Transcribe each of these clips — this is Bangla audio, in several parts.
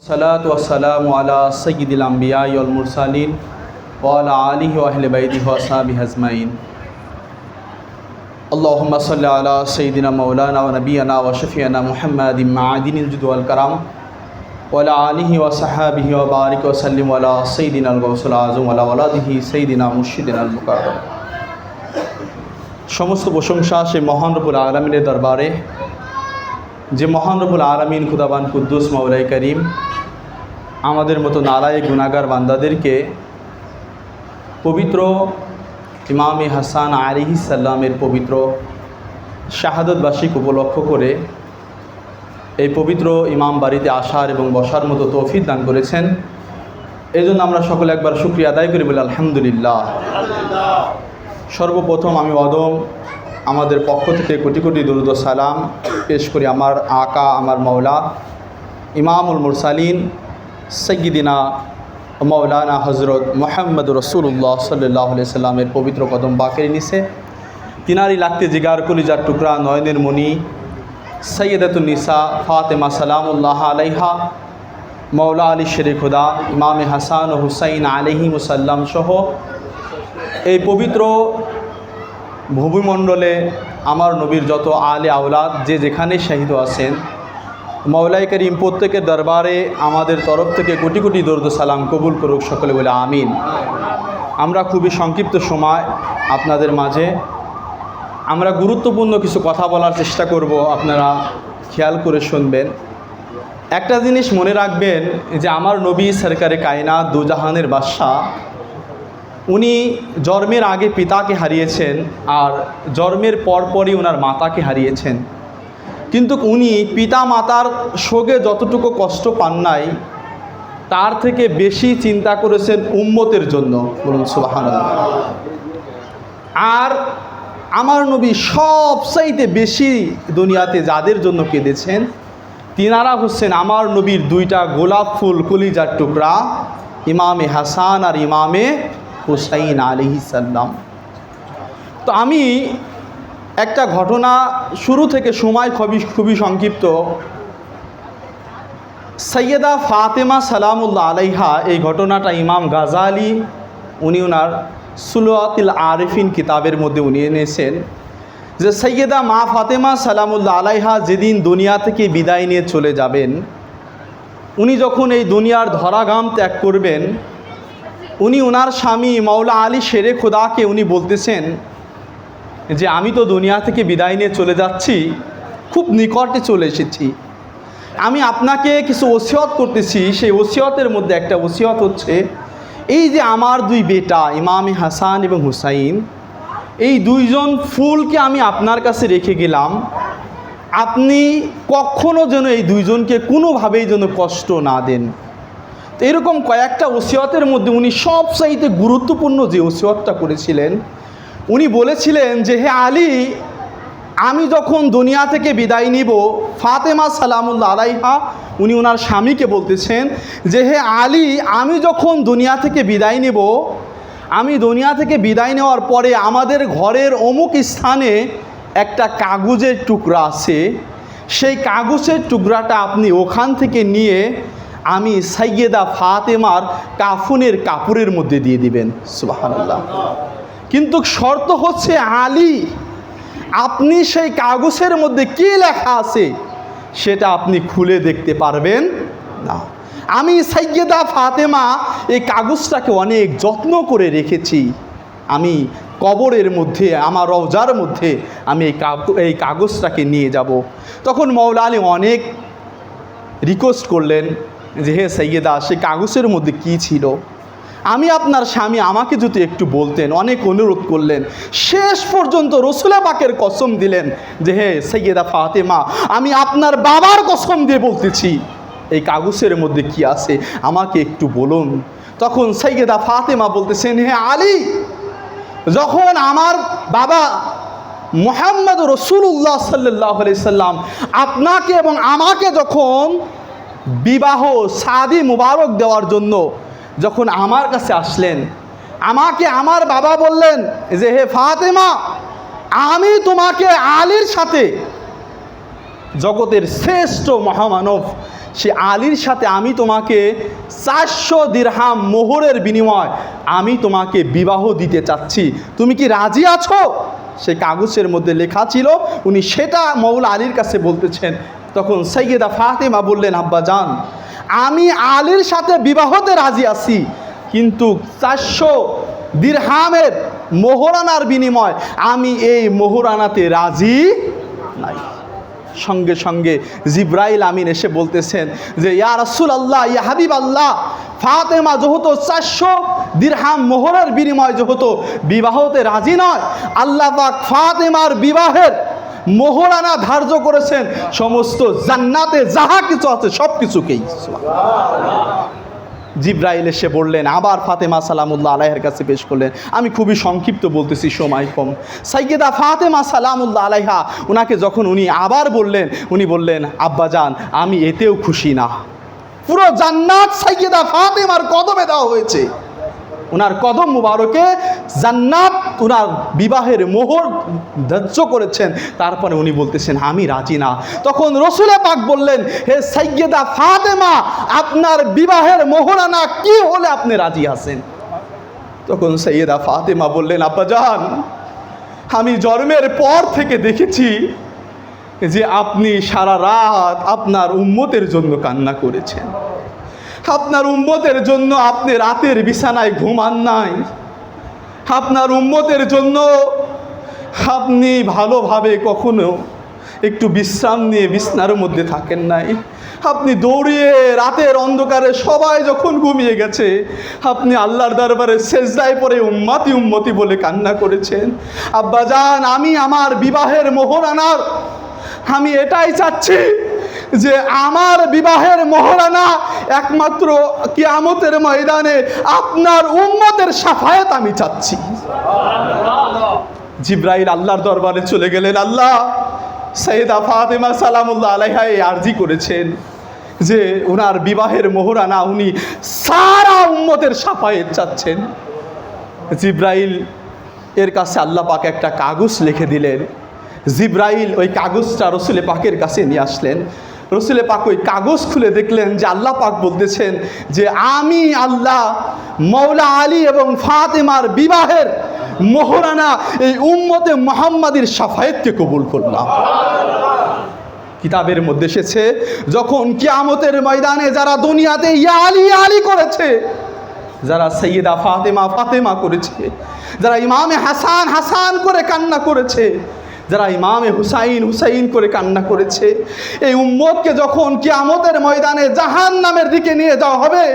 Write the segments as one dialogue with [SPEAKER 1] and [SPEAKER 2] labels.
[SPEAKER 1] সালাতু ওয়াসসালামু আলা সাইয়্যিদিল আমবিয়াই ওয়াল মুরসালিন ওয়া আলা আলিহি ওয়া আহলি বাইতিহি ওয়া আসহাবিহি আজমাইন। আল্লাহুম্মা সাল্লি আলা সাইয়্যিদিনা মাওলানা ওয়া নাবিয়িনা ওয়া শাফিয়ানা মুহাম্মাদিন মাআদিনিল জুদ ওয়াল কারাম ওয়া আলা আলিহি ওয়া সাহবিহি ওয়া বারিক ওয়া সাল্লিম আলা সাইয়্যিদিনাল গাউসুল আযম ওয়া আলা ওয়ালাদিহি সাইয়্যিদিনা মুর্শিদিনাল মুকাররম। সমস্ত প্রশংসা সেই মহান রব্বুল আলামিনের দরবারে, যে মহান রব্বুল আলামিন খুদাবান কুদ্দুস মাওলাই করিম আমাদের মতো নালায়েক গুনাহগার বান্দাদেরকে পবিত্র ইমামে হাসান আলাইহিস সালামের পবিত্র শাহাদত বার্ষিক উপলক্ষ করে এই পবিত্র ইমাম বাড়িতে আসার এবং বসার মতো তৌফিক দান করেছেন। এই জন্য আমরা সকলে একবার শুকরিয়া আদায় করি বলি আলহামদুলিল্লাহ। সর্বপ্রথম আমি আমাদের পক্ষ থেকে কোটি কোটি দরুদ ও সালাম পেশ করি আমার আকা, আমার মওলা ইমামুল মুরসালিন সাইয়্যিদিনা মওলানা হযরত মুহাম্মদ রাসূলুল্লাহ সাল্লাল্লাহু আলাইহি সাল্লামের পবিত্র কদম বাকের নিচে তিনারি লাগতে জিগার কলিজার টুকরা নয়নের মণি সৈয়দাতুন নিসা ফাতেমা সালামুল্লাহ আলাইহা মওলা আলী শেরে খুদা ইমামে হাসান ও হুসাইন আলাইহিমুস সালাম সহ এই পবিত্র ভূমিমণ্ডলে আমার নবীর যত আলে আওলাদ যে যেখানে শহীদ আছেন, মাওলাই করিম প্রত্যেকের দরবারে আমাদের তরফ থেকে কোটি কোটি দরুদ সালাম কবুল করুক, সকলে বলে আমিন। আমরা খুবই সংক্ষিপ্ত সময় আপনাদের মাঝে আমরা গুরুত্বপূর্ণ কিছু কথা বলার চেষ্টা করব, আপনারা খেয়াল করে শুনবেন। একটা জিনিস মনে রাখবেন যে আমার নবী সরকারে কায়নাত দুজাহানের বাদশাহ, উনি জন্মের আগে পিতাকে হারিয়েছেন আর জন্মের পরপরই ওনার মাতাকে হারিয়েছেন, কিন্তু উনি পিতা মাতার শোকে যতটুকু কষ্ট পান নাই তার থেকে বেশি চিন্তা করেছেন উম্মতের জন্য, বলুন সুবহানাল্লাহ। আর আমার নবী সবচাইতে বেশি দুনিয়াতে যাদের জন্য কেঁদেছেন তিনারা হচ্ছেন আমার নবীর দুইটা গোলাপ ফুল কলিজার টুকরা ইমামে হাসান আর ইমামে হুসাইন আলাইহিস সালাম। তো আমি একটা ঘটনা শুরু থেকে সময় খুবই সংক্ষিপ্ত। সৈয়দা ফাতেমা সালামুল্লাহ আলাইহা, এই ঘটনাটা ইমাম গাজালি উনি ওনার সুলুয়াতুল আরিফিন কিতাবের মধ্যে উনি এনেছেন যে সৈয়দা মা ফাতেমা সালামুল্লাহ আলাইহা যেদিন দুনিয়া থেকে বিদায় নিয়ে চলে যাবেন, উনি যখন এই দুনিয়ার ধরাগাম ত্যাগ করবেন, উনি ওনার স্বামী মাওলা আলী শেরে খুদাকে উনি বলতেছেন যে আমি তো দুনিয়া থেকে বিদায় নিয়ে চলে যাচ্ছি, খুব নিকটে চলে এসেছি, আমি আপনাকে কিছু ওসিয়ত করতেছি। সেই ওসিয়তের মধ্যে একটা ওসিয়ত হচ্ছে এই যে আমার দুই বেটা ইমামে হাসান এবং হুসাইন, এই দুইজন ফুলকে আমি আপনার কাছে রেখে গেলাম, আপনি কখনো যেন এই দুইজনকে কোনোভাবেই যেন কষ্ট না দেন। তো এরকম কয়েকটা ওসিয়তের মধ্যে উনি সবচাইতে গুরুত্বপূর্ণ যে ওসিয়তটা করেছিলেন, উনি বলেছিলেন যে হে আলী, আমি যখন দুনিয়া থেকে বিদায় নিব, ফাতেমা সালামুল্লাহ আলাইহা উনি ওনার স্বামীকে বলতেছেন যে হে আলী, আমি যখন দুনিয়া থেকে বিদায় নেব, আমি দুনিয়া থেকে বিদায় নেওয়ার পরে আমাদের ঘরের অমুক স্থানে একটা কাগজের টুকরা আছে, সেই কাগজের টুকরাটা আপনি ওখান থেকে নিয়ে আমি সৈয়দা ফাতেমার কাফনের কাপড়ের মধ্যে দিয়ে দিবেন। সুবহানাল্লাহ। কিন্তু শর্ত হচ্ছে আলী, আপনি সেই কাগজের মধ্যে কি লেখা আছে সেটা আপনি খুলে দেখতে পারবেন না। আমি সৈয়দা ফাতেমা এই কাগজটাকে অনেক যত্ন করে রেখেছি, আমি কবরের মধ্যে আমার রওজার মধ্যে আমি এই কাগজটাকে নিয়ে যাব। তখন মাওলা আলী অনেক রিকোয়েস্ট করলেন যে হে সৈয়দা, সেই কাগজের মধ্যে কি ছিল, আমি আপনার স্বামী, আমাকে যদি একটু বলতেন। অনেক অনুরোধ করলেন, শেষ পর্যন্ত রসুল পাকের কসম দিলেন যে হে সৈয়দা ফাতেমা, আমি আপনার বাবার কসম দিয়ে বলতেছি এই কাগজের মধ্যে কি আছে আমাকে একটু বলুন। তখন সৈয়দা ফাতেমা বলতেছেন, হে আলী, যখন আমার বাবা মুহাম্মদ রাসূলুল্লাহ সাল্লাল্লাহু আলাইহি সাল্লাম আপনাকে এবং আমাকে যখন বিবাহ শাদী মুবারক দেওয়ার জন্য যখন আমার কাছে আসলেন, আমাকে আমার বাবা বললেন যে হে ফাতেমা, আমি তোমাকে আলীর সাথে জগতের শ্রেষ্ঠ মহামানব সে আলীর সাথে আমি তোমাকে 400 দিরহাম মোহরের বিনিময় আমি তোমাকে বিবাহ দিতে চাচ্ছি, তুমি কি রাজি আছো? সে কাগজের মধ্যে লেখা ছিল, উনি সেটা মৌলা আলীর কাছে বলতেছেন। তখন সাইয়েদা ফাতেমা বললেন, আব্বাজান আমি আলীর সাথে বিবাহতে রাজি আছি, কিন্তু 400 দিরহামের মোহরানার বিনিময় আমি এই মোহরানাতে রাজি নাই। সঙ্গে সঙ্গে জিব্রাইল আমিন এসে বলতেছেন যে ইয়া রাসূলুল্লাহ, ইয়া হাবিব আল্লাহ, ফাতেমা যেহেতু 400 দিরহাম মোহরের বিনিময় যেহেতু বিবাহতে রাজি নয়, আল্লাহ পাক ফাতেমার বিবাহের মোহরানা ধার্য করেছেন সমস্ত জান্নাতে যাহা কিছু আছে সব কিছুকেই। জিব্রাইল এসে বললেন, আবার ফাতেমা সালামুল্লাহ আলাইহার কাছে পেশ করলেন। আমি খুবই সংক্ষিপ্ত বলতেছি, সময় কম। সাইয়েদা ফাতেমা সালামুল্লাহ আলাইহা ওনাকে যখন উনি আবার বললেন, উনি বললেন, আব্বাজান আমি এতেও খুশি না, পুরো জান্নাত সাইয়েদা ফাতেমার কদমে দেওয়া হয়েছে, ওনার কদম মুবারকে জান্নাত ওনার বিবাহের মোহর ধার্য করেছেন, তারপরে উনি বলতেছেন আমি রাজি না। তখন রসুলে পাক বললেন, হে সাইয়েদা ফাতেমা, আপনার বিবাহের মোহরানা কি হলে আপনি রাজি আছেন? তখন সাইয়েদা ফাতেমা বললেন, আব্বাজান আমি জন্মের পর থেকে দেখেছি যে আপনি সারা রাত আপনার উম্মতের জন্য কান্না করেছেন, আপনার উম্মতের জন্য আপনি রাতের বিছানায় ঘুমান নাই, আপনার উম্মতের জন্য আপনি ভালোভাবে কখনো একটু বিশ্রাম নিয়ে বিছানার মধ্যে থাকেন নাই, আপনি দৌড়িয়ে রাতের অন্ধকারে সবাই যখন ঘুমিয়ে গেছে আপনি আল্লাহর দরবারে সেজদায় পড়ে উম্মতি উম্মতি বলে কান্না করেছেন। আব্বাজান আমি আমার বিবাহের মোহরানার আমি এটাই চাচ্ছি যে আমার বিবাহের মোহরানা একমাত্র কিয়ামতের ময়দানে আপনার উম্মতের শাফায়াত আমি চাচ্ছি। জিব্রাইল আল্লাহর দরবারে চলে গেলেন। আল্লাহ সাইয়েদা ফাতেমা সালামুল্লাহ আলাইহা আরজি করেছেন যে ওনার বিবাহের মোহরানা উনি সারা উম্মতের শাফায়াত চাচ্ছেন। জিব্রাইল এর কাছে আল্লাহ পাক একটা কাগজ লিখে দিলেন। জিব্রাইল ওই কাগজটা রসুলে পাকের কাছে নিয়ে আসলেন। রসুলে পাক ওই কাগজ খুলে দেখলেন যে আল্লাহ পাক বলতেছেন যে আমি আল্লাহ মৌলা আলী এবং ফাতেমার বিবাহের মোহরানা এই উম্মতে মুহাম্মাদির শাফায়াতকে কবুল করলাম। কিতাবের মধ্যে এসেছে যখন কিয়ামতের ময়দানে যারা দুনিয়াতে ইয়া আলী আলী করেছে, যারা সাইয়েদা ফাতেমা ফাতেমা করেছে, যারা ইমামে হাসান হাসান করে কান্না করেছে, যারা ইমামে হুসাইন হুসাইন করে কান্না করেছে, এই উম্মতকে যখন কিয়ামতের ময়দানে জাহান্নামের দিকে নিয়ে যাওয়া হবে,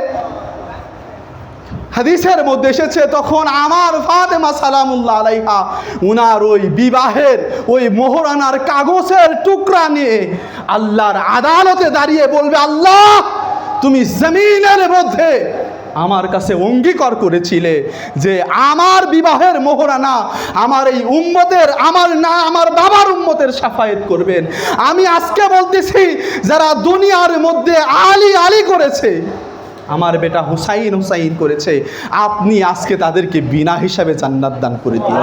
[SPEAKER 1] হাদিসের মধ্যে এসেছে তখন আমার ফাতেমা সালামুল্লাহ আলাইহা উনার ওই বিবাহের ওই মোহরানার কাগজের টুকরা নিয়ে আল্লাহর আদালতে দাঁড়িয়ে বলবে, আল্লাহ তুমি জমিনের মধ্যে আমার কাছে অঙ্গীকার করেছিলে যে আমার বিবাহের মোহরানা আমার এই উম্মতের আমার না আমার বাবার উম্মতের শাফায়াত করবেন। আমি আজকে বলতেছি যারা দুনিয়ার মধ্যে আলী আলী করেছে, আমার বেটা হুসাইন হুসাইন করেছে, আপনি আজকে তাদেরকে বিনা হিসাবে জান্নাত দান করে দিন।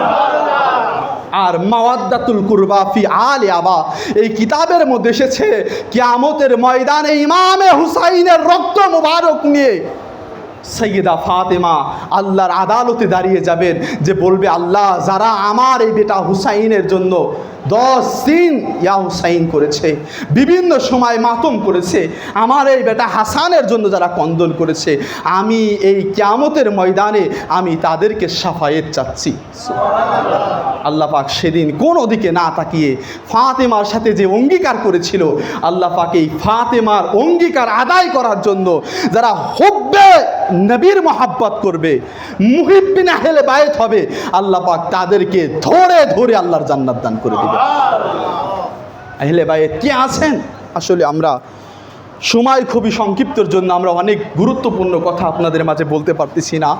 [SPEAKER 1] আর মাওয়াদ্দাতুল কুরবা ফি আলে আবা এই কিতাবের মধ্যে এসেছে কিয়ামতের ময়দানে ইমামে হুসাইনের রক্ত মুবারক নিয়ে সাইয়েদা ফাতেমা আল্লাহর আদালতে দাঁড়িয়ে যাবেন, যে বলবে আল্লাহ যারা আমার এই বেটা হুসাইনের জন্য 10 দিন ইয়া হুসাইন করেছে, বিভিন্ন সময় মাতম করেছে, আমার এই বেটা হাসানের জন্য যারা কন্দন করেছে, আমি এই কিয়ামতের ময়দানে আমি তাদেরকে শাফায়াত চাচ্ছি। আল্লাহ পাক সেদিন কোনো দিকে না তাকিয়ে ফাতেমার সাথে যে অঙ্গীকার করেছিল, আল্লাহ পাক এই ফাতেমার অঙ্গীকার আদায় করার জন্য যারা হুব্বে নবীর মহাব্বত করবে, মুহিব্বিন আহলে বায়ত হবে, আল্লাহ পাক তাদেরকে ধরে ধরে আল্লাহর জান্নাত দান করে দিবে। আহলে বায়ত কে আছেন? আসলে আমরা সময় খুবই সংক্ষিপ্তর জন্য আমরা অনেক গুরুত্বপূর্ণ কথা আপনাদের মাঝে বলতে পারতেছি না।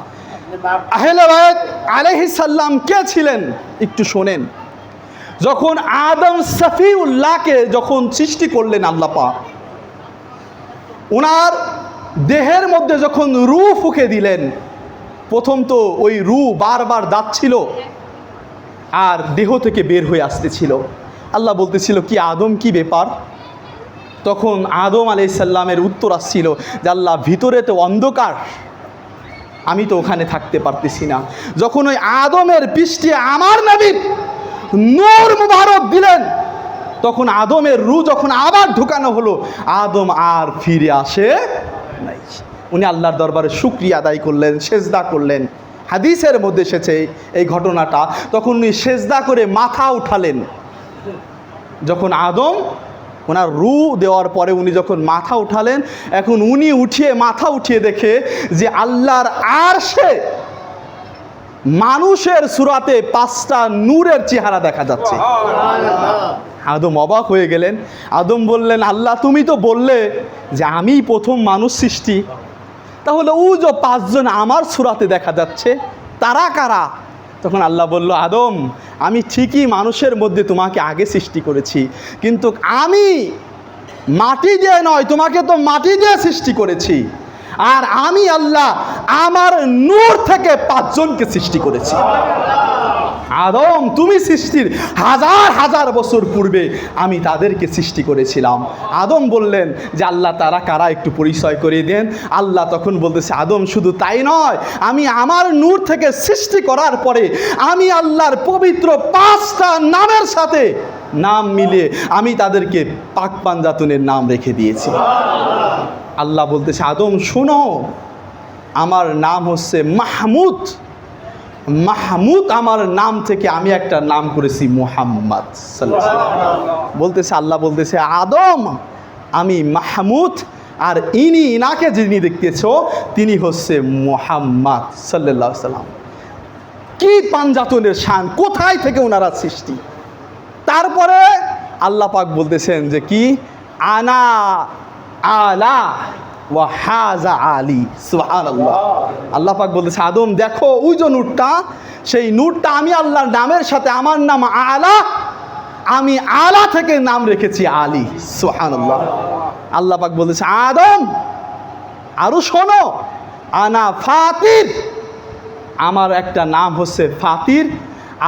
[SPEAKER 1] আহলে বায়ত আলাইহিস সালাম কে ছিলেন একটু শোনেন। যখন আদম সফিউল্লাহকে যখন সৃষ্টি করলেন আল্লাহ পাক, ওনার দেহের মধ্যে যখন রূহ ফুঁকে দিলেন, প্রথম তো ওই রূহ বারবার যাচ্ছিল আর দেহ থেকে বের হয়ে আসতেছিল। আল্লাহ বলতেছিল কি আদম কি ব্যাপার, তখন আদম আলাইহিস সালামের উত্তর আসছিল যে আল্লাহ ভিতরে তো অন্ধকার, আমি তো ওখানে থাকতে পারতেছি না। যখন ওই আদমের পৃষ্ঠে আমার নবীর নূর মুবারক দিলেন, তখন আদমের রূহ যখন আবার ঢুকানো হলো, আদম আর ফিরে আসে নাই। উনি আল্লাহর দরবারে শুকরিয়া আদায় করলেন, সেজদা করলেন। হাদিসের মধ্যে এসেছে এই ঘটনাটা। তখন উনি সেজদা করে মাথা উঠালেন। যখন আদম ওনার রূহ দেওয়ার পরে উনি যখন মাথা উঠালেন, এখন উনি মাথা উঠিয়ে দেখে যে আল্লাহর আরশে মানুষের সুরাতে 5টা নূরের চেহারা দেখা যাচ্ছে। আদম অবাক হয়ে গেলেন। আদম বললেন, আল্লাহ তুমি তো বললে যে আমি প্রথম মানুষ সৃষ্টি, তাহলে ও যে 5 জন আমার সুরাতে দেখা যাচ্ছে, তারা কারা? তখন আল্লাহ বলল, আদম আমি ঠিকই মানুষের মধ্যে তোমাকে আগে সৃষ্টি করেছি, কিন্তু আমি মাটি দিয়ে নয়, তোমাকে তো মাটি দিয়ে সৃষ্টি করেছি। আর আমি আল্লাহ আমার নূর থেকে 5 জনকে সৃষ্টি করেছি। আদম তুমি সৃষ্টির হাজার হাজার বছর পূর্বে আমি তাদেরকে সৃষ্টি করেছিলাম। আদম বললেন যে আল্লাহ তারা কারা, একটু পরিচয় করিয়ে দেন। আল্লাহ তখন বলতেছে, আদম শুধু তাই নয়, আমি আমার নূর থেকে সৃষ্টি করার পরে আমি আল্লাহর পবিত্র 5টা নামের সাথে নাম মিলিয়ে আমি তাদেরকে পাক পাঞ্জাতনের নাম রেখে দিয়েছি। আল্লাহ বলতেছে, আদম শোনো, আমার নাম হচ্ছে মাহমুদ। মাহমুদ আমার নাম থেকে আমি একটা নাম করেছি মুহাম্মদ সাল্লাল্লাহু আলাইহি ওয়াসাল্লাম। বলতেছে আল্লাহ বলতেছে, আদম আমি মাহমুদ, আর ইনাকে যিনি দেখতেছো তিনি হচ্ছে মুহাম্মদ সাল্লাল্লাহু আলাইহি ওয়াসাল্লাম। কি পাঞ্জাতনের শান, কোথায় থেকে ওনারা সৃষ্টি। তারপরে আল্লাহ পাক বলতেছেন যে কি, আনা আলা ওয়া হাজা আলী, সুবহানাল্লাহ। আল্লাহ পাক বলতেছে, আদম দেখো ওই যে নূরটা, সেই নূরটা আমি আল্লাহর নামের সাথে, আমার নাম আলা, আমি আলা থেকে নাম রেখেছি আলী, সুবহানাল্লাহ। আল্লাহ পাক বলতেছে, আদম আরো শোনো, আনা ফাতির, আমার একটা নাম হচ্ছে ফাতির,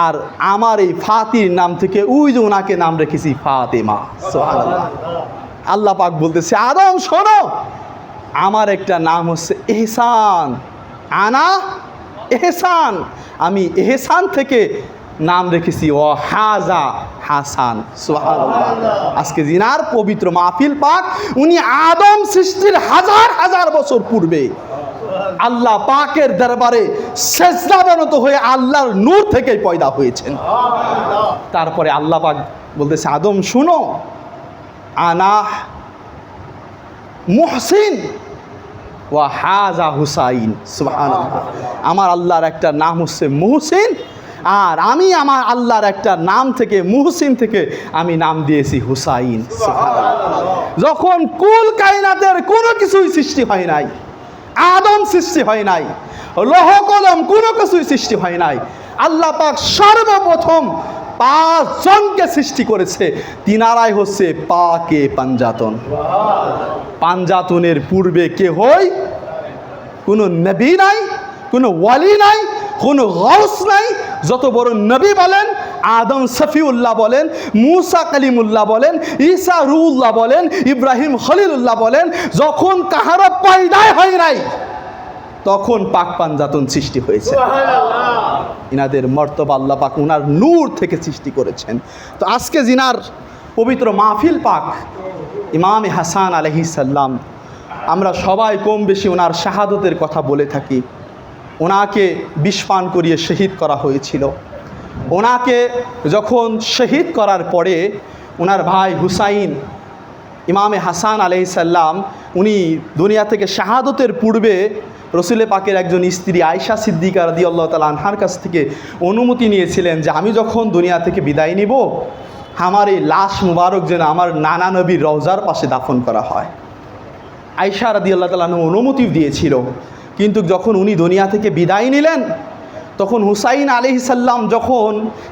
[SPEAKER 1] আর আমার এই ফাতির নাম থেকে ওই যে ওনাকে নাম রেখেছি ফাতেমা, সুবহানাল্লাহ। আল্লাহ পাক বলতেছে, আদম শোনো, আমার একটা নাম হচ্ছে এহসান, আনা এহসান, আমি এহসান থেকে নাম রেখেছি ও হাজা হাসান, সুবহানাল্লাহ। আজকে জিনার পবিত্র মাহফিল পাক, উনি আদম সৃষ্টির হাজার হাজার বছর পূর্বে আল্লাহ পাকের দরবারে সেজদাবনত হয়ে আল্লাহর নূর থেকেই পয়দা হয়েছেন। তারপরে আল্লাহ পাক বলতেছে, আদম শুনো, আনা মুহসিন ওয়া হাজা হুসাইন, সুবহানাল্লাহ। আমার আল্লাহর একটা নাম হচ্ছে মুহসিন, আর আমি আমার আল্লাহর একটা নাম থেকে, মুহসিন থেকে আমি নাম দিয়েছি হুসাইন, সুবহানাল্লাহ। যখন কুল কায়নাতের কোনো কিছুই সৃষ্টি হয় নাই, আদম সৃষ্টি হয় নাই, লৌহ কলম কোনো কিছুই সৃষ্টি হয় নাই, আল্লাহ পাক সর্বপ্রথম 5 জনকে সৃষ্টি করেছে। তিনারাই হচ্ছে পাকে পাঞ্জাতন। পাঞ্জাতনের পূর্বে কে হই, কোনো নবী নাই, কোনো ওয়ালি নাই, কোনো গাউস নাই। যত বড় নবী বলেন, আদম সফিউল্লাহ বলেন, মুসা কালিমুল্লাহ বলেন, ঈসা রুহুল্লাহ বলেন, ইব্রাহিম খলিলুল্লাহ বলেন, যখন কাহারও পয়দাই হয় নাই তখন পাক পাঞ্জাতন সৃষ্টি হয়েছে। ইনাদের মর্তবা আল্লাহ পাক উনার নূর থেকে সৃষ্টি করেছেন। তো আজকে জিনার পবিত্র মাহফিল পাক ইমামে হাসান আলাইহিস সালাম, আমরা সবাই কম বেশি ওনার শাহাদতের কথা বলে থাকি। ওনাকে বিষ পান করিয়ে শহীদ করা হয়েছিল। ওনাকে যখন শহীদ করার পরে ওনার ভাই হুসাইন, ইমামে হাসান আলাইহিস সালাম, উনি দুনিয়া থেকে শাহাদতের পূর্বে রসুলে পাকের একজন স্ত্রী আয়েশা সিদ্দিকা রাদিয়াল্লাহু তাআলা আনহার কাছ থেকে অনুমতি নিয়েছিলেন যে আমি যখন দুনিয়া থেকে বিদায় নিব, আমার এই লাশ মুবারক যেন আমার নানা নবীর রওজার পাশে দাফন করা হয়। আয়েশা রাদিয়াল্লাহু তাআলা অনুমতি দিয়েছিল, কিন্তু যখন উনি দুনিয়া থেকে বিদায় নিলেন, তখন হুসাইন আলাইহিস সালাম যখন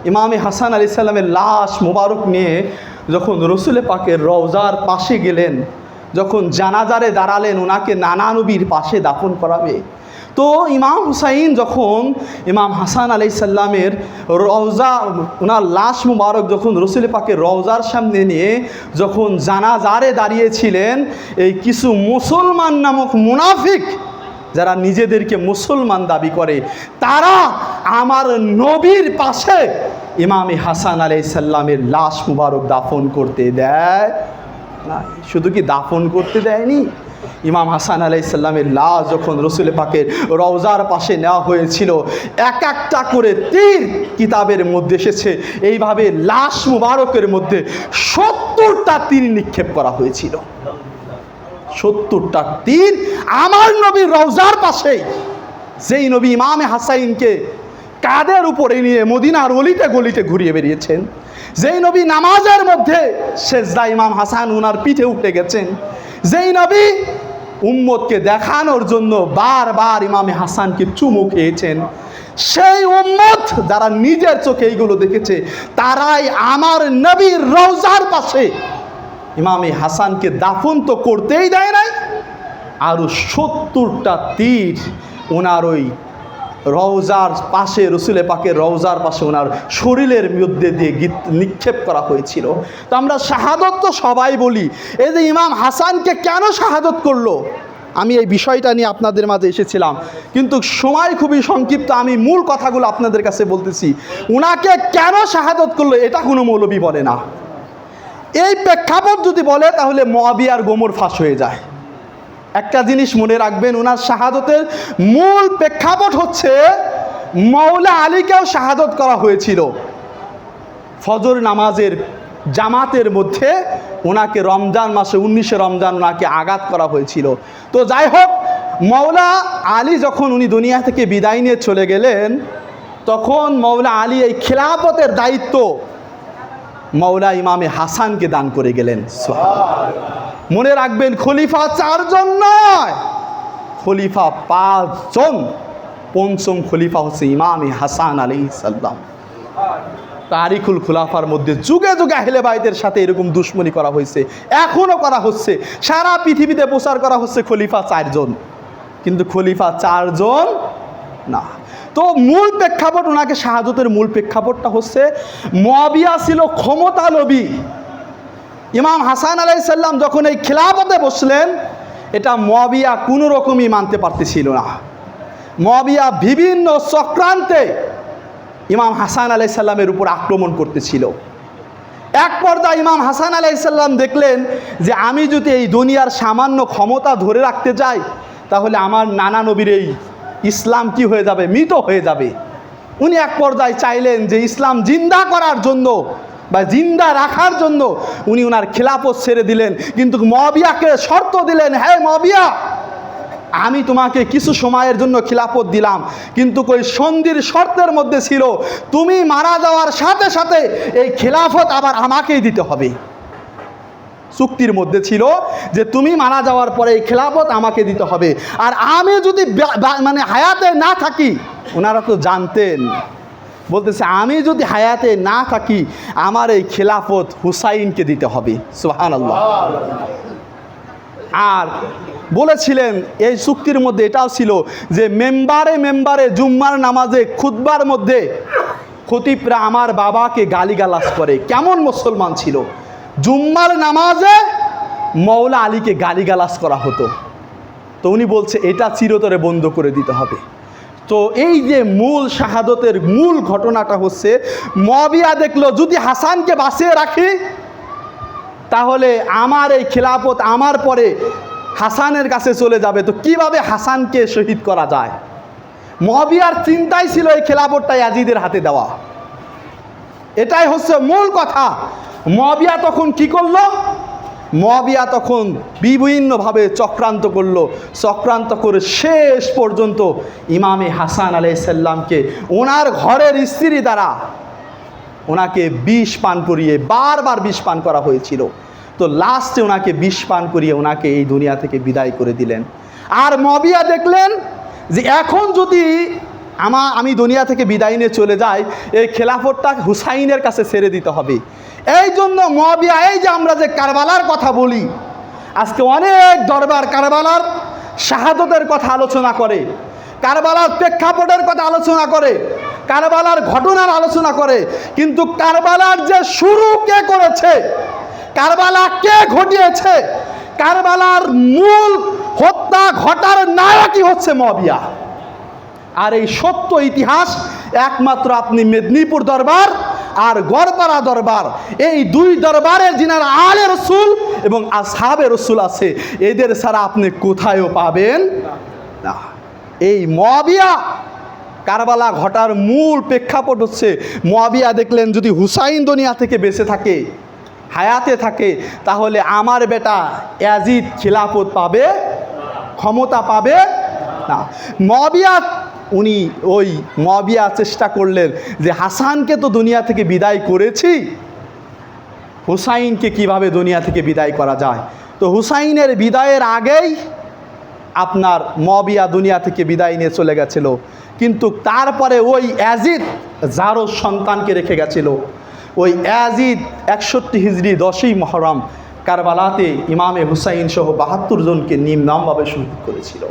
[SPEAKER 1] ইমামে হাসান আলাইহিস সালামের লাশ মুবারক নিয়ে যখন রসুলে পাকের রওজার পাশে গেলেন, যখন জানাজারে দাঁড়ালেন ওনাকে নানা নবীর পাশে দাফন করাবে, তো ইমাম হুসাইন যখন ইমাম হাসান আলাইহিস সালামের রওজা, ওনার লাশ মুবারক যখন রসুল পাকের রওজার সামনে নিয়ে যখন জানাজারে দাঁড়িয়েছিলেন, এই কিছু মুসলমান নামক মুনাফিক যারা নিজেদেরকে মুসলমান দাবি করে, তারা আমার নবীর পাশে ইমামে হাসান আলাইহিস সালামের লাশ মুবারক দাফন করতে দেয় না। শুধু কি দাফন করতে দেয়নি, ইমাম হাসান আলাইহিস সালামের লাশ যখন রসুল পাকের রওজার পাশে নেওয়া হয়েছিল, এক একটা করে তীর কিতাবের মধ্যে এসেছে, এইভাবে লাশ মুবারকের মধ্যে 70টা তীর নিক্ষেপ করা হয়েছিল। 70টা তীর আমার নবীর রওজার পাশে, যেই নবী ইমামে হাসাইনকে কাঁধের উপরে নিয়ে মদিনার অলিতে গলিতে ঘুরিয়ে বেরিয়েছেন, যেই নবী নামাজের মধ্যে সেজদা ইমাম হাসান ওনার পিঠে উঠে গেছেন, যেই নবী উম্মতকে দেখানোর জন্য বারবার ইমামে হাসানকে চুমু খেয়েছেন, সেই উম্মত যারা নিজের চোখে এইগুলো দেখেছে, তারাই আমার নবীর রওজার পাশে ইমামে হাসানকে দাফন তো করতেই দেয় নাই, আরও 70টা তীর ওনার ওই রওজার পাশে, রসুল পাকের রওজার পাশে ওনার শরীরের মধ্যে দিয়ে নিক্ষেপ করা হয়েছিল। তো আমরা শাহাদত তো সবাই বলি, এই যে ইমাম হাসানকে কেন শাহাদত করলো, আমি এই বিষয়টা নিয়ে আপনাদের মাঝে এসেছিলাম, কিন্তু সময় খুবই সংক্ষিপ্ত, আমি মূল কথাগুলো আপনাদের কাছে বলতেছি। উনাকে কেন শাহাদত করলো এটা কোনো মৌলবী বলে না। এই প্রেক্ষাপট যদি বলে তাহলে মুআবিয়ার গোমর ফাঁস হয়ে যায়। একটা জিনিস মনে রাখবেন, ওনার শাহাদতের মূল প্রেক্ষাপট হচ্ছে মওলা আলীকেও শাহাদত করা হয়েছিল। ফজর নামাজের জামাতের মধ্যে ওনাকে রমজান মাসে 19শে রমজান ওনাকে আঘাত করা হয়েছিল। তো যাই হোক, মওলা আলী যখন উনি দুনিয়া থেকে বিদায় নিয়ে চলে গেলেন, তখন মওলা আলী এই খিলাফতের দায়িত্ব মওলা ইমামে হাসানকে দান করে গেলেন। মনে রাখবেন, খলিফা 4 জন নয়, খলিফা 5 জন। পঞ্চম খলিফা হচ্ছে ইমামে হাসান আলাইহিস সালাম। তারিখুল খুলাফার মধ্যে যুগে যুগে আহলে বাইতের সাথে এরকম দুশ্মনী করা হয়েছে, এখনও করা হচ্ছে, সারা পৃথিবীতে প্রচার করা হচ্ছে খলিফা 4 জন, কিন্তু খলিফা 4 জন না। তো মূল প্রেক্ষাপট, ওনাকে শাহাদতের মূল প্রেক্ষাপটটা হচ্ছে মুআবিয়া ছিল ক্ষমতা লোভী। ইমাম হাসান আলাইহিস সালাম যখন এই খিলাফতে বসলেন, এটা মুআবিয়া কোনো রকমই মানতে পারতেছিল না। মুআবিয়া বিভিন্ন চক্রান্তে ইমাম হাসান আলাইহিস সালামের উপর আক্রমণ করতেছিল। এক পর্যায়ে ইমাম হাসান আলাইহিস সালাম দেখলেন যে আমি যদি এই দুনিয়ার সামান্য ক্ষমতা ধরে রাখতে যাই, তাহলে আমার নানা নবীর এই ইসলাম কি হয়ে যাবে, মৃত হয়ে যাবে। উনি এক পর্যায়ে চাইলেন যে ইসলাম জিন্দা করার জন্য বা জিন্দা রাখার জন্য উনি ওনার খিলাফত ছেড়ে দিলেন, কিন্তু মুআবিয়াকে শর্ত দিলেন, হ্যাঁ মুআবিয়া, আমি তোমাকে কিছু সময়ের জন্য খিলাফত দিলাম, কিন্তু ওই সন্ধির শর্তের মধ্যে ছিল তুমি মারা যাওয়ার সাথে সাথে এই খিলাফত আবার আমাকেই দিতে হবে। চুক্তির মধ্যে ছিল যে তুমি মারা যাওয়ার পরে এই খিলাফত আমাকে দিতে হবে, আর আমি যদি মানে হায়াতে না থাকি, ওনারা তো জানতেন, বলতেছে আমি যদি হায়াতে না থাকি আমার এই খিলাফত হুসাইনকে দিতে হবে। সুবহানাল্লাহ। আর বলেছিলেন এই চুক্তির মধ্যে এটাও ছিল যে মেম্বারে জুম্মার নামাজে খুতবার মধ্যে খতিবরা আমার বাবাকে গালিগালাজ করে। কেমন মুসলমান ছিল! জুম্মার নামাজে মওলা আলীকে গালিগালাজ করা হতো। তো উনি বলছে এটা চিরতরে বন্ধ করে দিতে হবে। তো এই যে মূল শাহাদতের মূল ঘটনাটা হচ্ছে, মুআবিয়া দেখলো যদি হাসানকে বাঁচিয়ে রাখি তাহলে আমার এই খিলাফত আমার পরে হাসানের কাছে চলে যাবে, তো কিভাবে হাসানকে শহীদ করা যায়। মুআবিয়ার চিন্তাই ছিল এই খিলাফতটা ইয়াজিদের হাতে দেওয়া। এটাই হচ্ছে মূল কথা। মুআবিয়া তখন কি করলো? মুআবিয়া তখন বিভিন্নভাবে চক্রান্ত করলো, চক্রান্ত করে শেষ পর্যন্ত ইমামে হাসান আলাইহিস সালামকে ওনার ঘরের স্ত্রী দ্বারা ওনাকে বিষ পান করিয়ে, বারবার বিষ পান করা হয়েছিল। তো লাস্টে ওনাকে বিষ পান করিয়ে ওনাকে এই দুনিয়া থেকে বিদায় করে দিলেন। আর মুআবিয়া দেখলেন যে এখন যদি আমি দুনিয়া থেকে বিদায় নিয়ে চলে যাই, এই খেলাফতটা হুসাইনের কাছে ছেড়ে দিতে হবে। এই জন্য মুআবিয়া, এই যে আমরা যে কারবালার কথা বলি, আজকে অনেক দরবার কারবালার শাহাদতের কথা আলোচনা করে। কারবালার প্রেক্ষাপটের কথা আলোচনা করে, কারবালার ঘটনার আলোচনা করে, কিন্তু কারবালার যে শুরু কে করেছে, কারবালা কে ঘটিয়েছে, কারবালার মূল হত্যা ঘটার নায়কই হচ্ছে মুয়াবিয়া। আর এই সত্য ইতিহাস একমাত্র আপনি মেদিনীপুর দরবার আর গড়পাড়া দরবার, এই দুই দরবারের যিনারা আলে রসুল এবং আসহাবে রসুল আছে, এদের ছাড়া আপনি কোথায়ও পাবেন না। এই মুয়াবিয়া কারবালা ঘটার মূল প্রেক্ষাপট হচ্ছে, মুয়াবিয়া দেখলেন যদি হুসাইন দুনিয়া থেকে বেঁচে থাকে, হায়াতে থাকে, তাহলে আমার বেটা ইয়াজিদ খিলাফত পাবে, ক্ষমতা পাবে না। মুয়াবিয়া চেষ্টা করলেন যে হাসানকে তো দুনিয়া থেকে বিদায় করেছি, হুসাইনকে কিভাবে দুনিয়া থেকে বিদায় করা যায়। তো হুসাইনের বিদায়ের আগেই আপনার মুয়াবিয়া দুনিয়া থেকে বিদায় নিয়ে চলে গেছিল, কিন্তু তারপরে ওই ইয়াজিদ যারও সন্তানকে রেখে গেছিল, ওই ইয়াজিদ 61 হিজরি 10ই মুহররম কারবালাতে ইমামে হুসাইন সহ 72 জনকে নির্মমভাবে শহীদ করেছিল।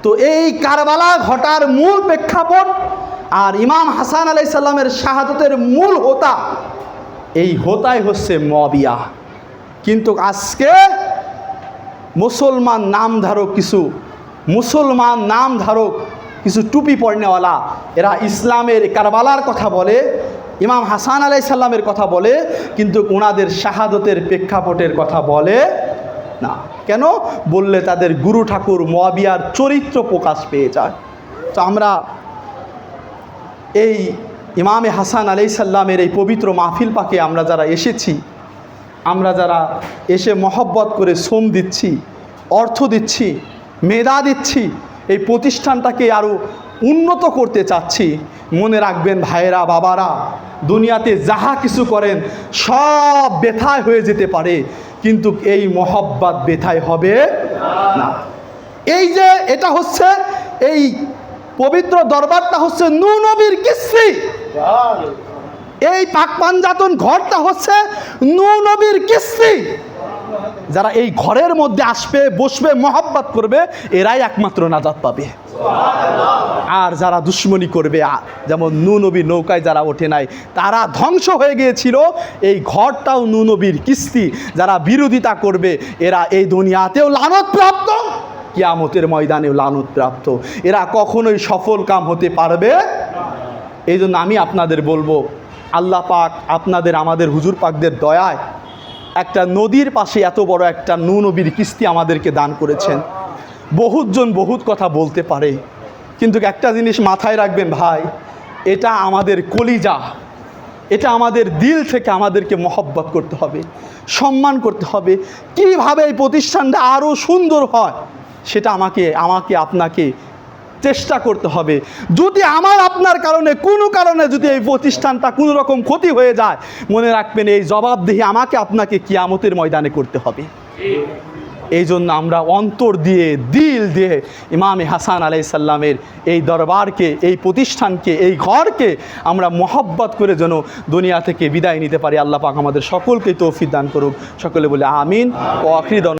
[SPEAKER 1] তো এই কারবালা ঘটার মূল প্রেক্ষাপট আর ইমাম হাসান আলাইহিস সালামের শাহাদতের মূল হোতা, এই হোতাই হচ্ছে মুয়াবিয়া। কিন্তু আজকে মুসলমান নামধারক কিছু টুপি পরনেওয়ালা, এরা ইসলামের কারবালার কথা বলে, ইমাম হাসান আলাইহিস সালামের কথা বলে, কিন্তু ওনাদের শাহাদতের প্রেক্ষাপটের কথা বলে না। কেন বললে তাদের গুরু ঠাকুর মুয়াবিয়ার চরিত্র প্রকাশ পেয়ে যায়। তো আমরা এই ইমামে হাসান আলাইহিস সালামের এই পবিত্র মাহফিল পাকে আমরা যারা এসেছি, আমরা যারা এসে মহব্বত করে শ্রম দিচ্ছি, অর্থ দিচ্ছি, মেধা দিচ্ছি, এই প্রতিষ্ঠানটাকে আরও উন্নত করতে চাচ্ছি, মনে রাখবেন ভাইয়েরা, বাবারা, দুনিয়াতে যাহা কিছু করেন সব ব্যথায় হয়ে যেতে পারে, কিন্তু এই মহব্বত ব্যথায় হবে না। এই যে এটা হচ্ছে, এই পবিত্র দরবারটা হচ্ছে নূহ নবীর কিস্তি, এই পাক পাঞ্জাতন ঘরটা হচ্ছে নূহ নবীর কিস্তি। যারা এই ঘরের মধ্যে আসবে, বসবে, মহব্বত করবে, এরাই একমাত্র নাজাত পাবে। আর যারা দুশ্মনী করবে, যেমন নূহ নবীর নৌকায় যারা ওঠে নাই, তারা ধ্বংস হয়ে গিয়েছিল। এই ঘরটাও নূহ নবীর কিস্তি। যারা বিরোধিতা করবে, এরা এই দুনিয়াতেও লানতপ্রাপ্ত, কিয়ামতের ময়দানেও লানতপ্রাপ্ত। এরা কখনোই সফল কাম হতে পারবে। এই জন্য আমি আপনাদের বলবো, আল্লাহ পাক আপনাদের, আমাদের হুজুর পাকদের দয়ায় একটা নদীর পাশে এত বড় একটা নূহ নবীর কিস্তি আমাদেরকে দান করেছেন। বহুতজন বহুত কথা বলতে পারে, কিন্তু একটা জিনিস মাথায় রাখবেন ভাই, এটা আমাদের কলিজা, এটা আমাদের দিল থেকে আমাদেরকে মহব্বত করতে হবে, সম্মান করতে হবে। কিভাবে এই প্রতিষ্ঠানটা আরও সুন্দর হয় সেটা আমাকে আপনাকে চেষ্টা করতে হবে। যদি আমার আপনার কারণে, কোনো কারণে যদি এই প্রতিষ্ঠানটা কোনো রকম ক্ষতি হয়ে যায়, মনে রাখবেন এই জবাবদিহি আমাকে আপনাকে কিয়ামতের ময়দানে করতে হবে। এই জন্য আমরা অন্তর দিয়ে, দিল দিয়ে ইমামে হাসান আলাইহিস সালামের এই দরবারকে, এই প্রতিষ্ঠানকে, এই ঘরকে আমরা মহব্বত করে যেন দুনিয়া থেকে বিদায় নিতে পারি। আল্লাহ পাক আমাদের সকলকে তৌফিক দান করুক। সকলে বলে আমিন ও আখির।